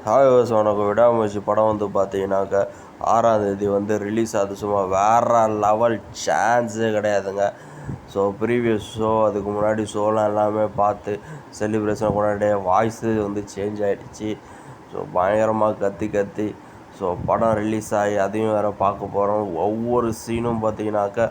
ஹாய்வர்ஸ் வணக்கம். விடாமுயற்சி படம் வந்து பார்த்தீங்கன்னாக்கா 6ஆம் தேதி வந்து ரிலீஸ் ஆகுது. சும்மா வேறு லெவல், சான்ஸே கிடையாதுங்க. ஸோ ப்ரீவியஸ் ஷோ, அதுக்கு முன்னாடி ஷோலாம் எல்லாமே பார்த்து செலிப்ரேஷன் கொண்டாடி வாய்ஸு வந்து சேஞ்ச் ஆகிடுச்சு. ஸோ பயங்கரமாக கத்தி கத்தி ஸோ படம் ரிலீஸ் ஆகி அதையும் வேறு பார்க்க போகிறோம். ஒவ்வொரு சீனும் பார்த்தீங்கன்னாக்கா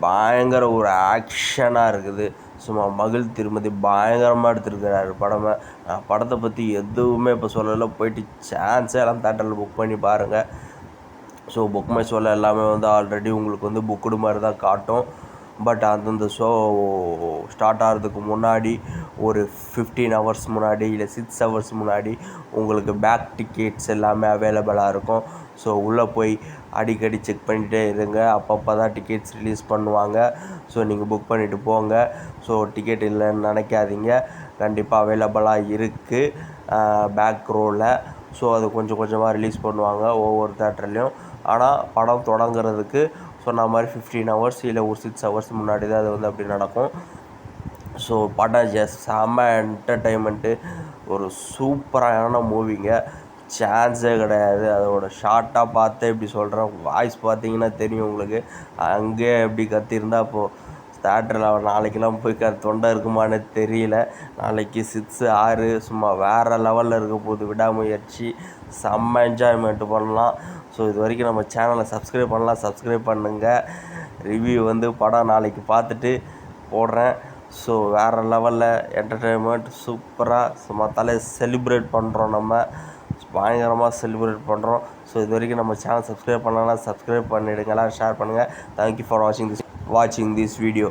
பயங்கர ஒரு ஆக்ஷனாக இருக்குது. சும்மா மகிழ் திருமதி பயங்கரமாக எடுத்துருக்கிறாரு படமை. நான் படத்தை பற்றி எதுவுமே இப்போ சொல்லலை. போயிட்டு சான்ஸே எல்லாம் தேட்டரில் புக் பண்ணி பாருங்கள். ஸோ புக் மை ஷோவில் எல்லாமே வந்து ஆல்ரெடி உங்களுக்கு வந்து புக்குடு மாதிரி தான் காட்டும். பட் அந்தந்த ஷோ ஸ்டார்ட் ஆகிறதுக்கு முன்னாடி ஒரு 15 ஹவர்ஸ் முன்னாடி இல்லை 6 ஹவர்ஸ் முன்னாடி உங்களுக்கு பேக் டிக்கெட்ஸ் எல்லாமே அவைலபிளாக இருக்கும். ஸோ உள்ளே போய் அடிக்கடி செக் பண்ணிகிட்டே இருங்க. அப்பப்போ தான் டிக்கெட்ஸ் ரிலீஸ் பண்ணுவாங்க. ஸோ நீங்கள் புக் பண்ணிவிட்டு போங்க. ஸோ டிக்கெட் இல்லைன்னு நினைக்காதீங்க, கண்டிப்பாக அவைலபிளாக இருக்குது பேக் ரோவில். ஸோ அது கொஞ்சம் கொஞ்சமாக ரிலீஸ் பண்ணுவாங்க ஒவ்வொரு தேட்டர்லேயும். ஆனால் படம் தொடங்குறதுக்கு சொன்ன மாதிரி 15 ஹவர்ஸ் இல்லை ஒரு 6 ஹவர்ஸ் முன்னாடி தான் அது வந்து அப்படி நடக்கும். ஸோ படம் செம்ம என்டர்டெயின்மெண்ட்டு, ஒரு சூப்பரான மூவிங்க, சான்ஸே கிடையாது. அதோட ஷார்ட்டாக பார்த்தே இப்படி சொல்கிறேன். வாய்ஸ் பார்த்தீங்கன்னா தெரியும் உங்களுக்கு. அங்கேயே எப்படி கத்திருந்தால் இப்போது தேட்டரில் நாளைக்கெல்லாம் போய் தொண்டை இருக்குமான்னு தெரியல. நாளைக்கு 6 6 சும்மா வேறு லெவலில் இருக்க போகுது. விடாமுயற்சி செம்ம என்ஜாய்மெண்ட்டு பண்ணலாம். ஸோ இது வரைக்கும் நம்ம சேனலை சப்ஸ்கிரைப் பண்ணலாம், சப்ஸ்கிரைப் பண்ணுங்கள். ரிவ்யூ வந்து படம் நாளைக்கு பார்த்துட்டு போடுறேன். ஸோ வேறு லெவலில் என்டர்டெயின்மெண்ட் சூப்பராக சும்மா செலிப்ரேட் பண்ணுறோம். நம்ம பயங்கரமாக செலிப்ரேட் பண்ணுறோம். ஸோ இது வரைக்கும் நம்ம சேனல் சப்ஸ்கிரைப் பண்ணலாம், சப்ஸ்கிரைப் பண்ணிவிடுங்களா, ஷேர் பண்ணுங்கள். தேங்க்யூ ஃபார் வாட்சிங் திஸ் வீடியோ.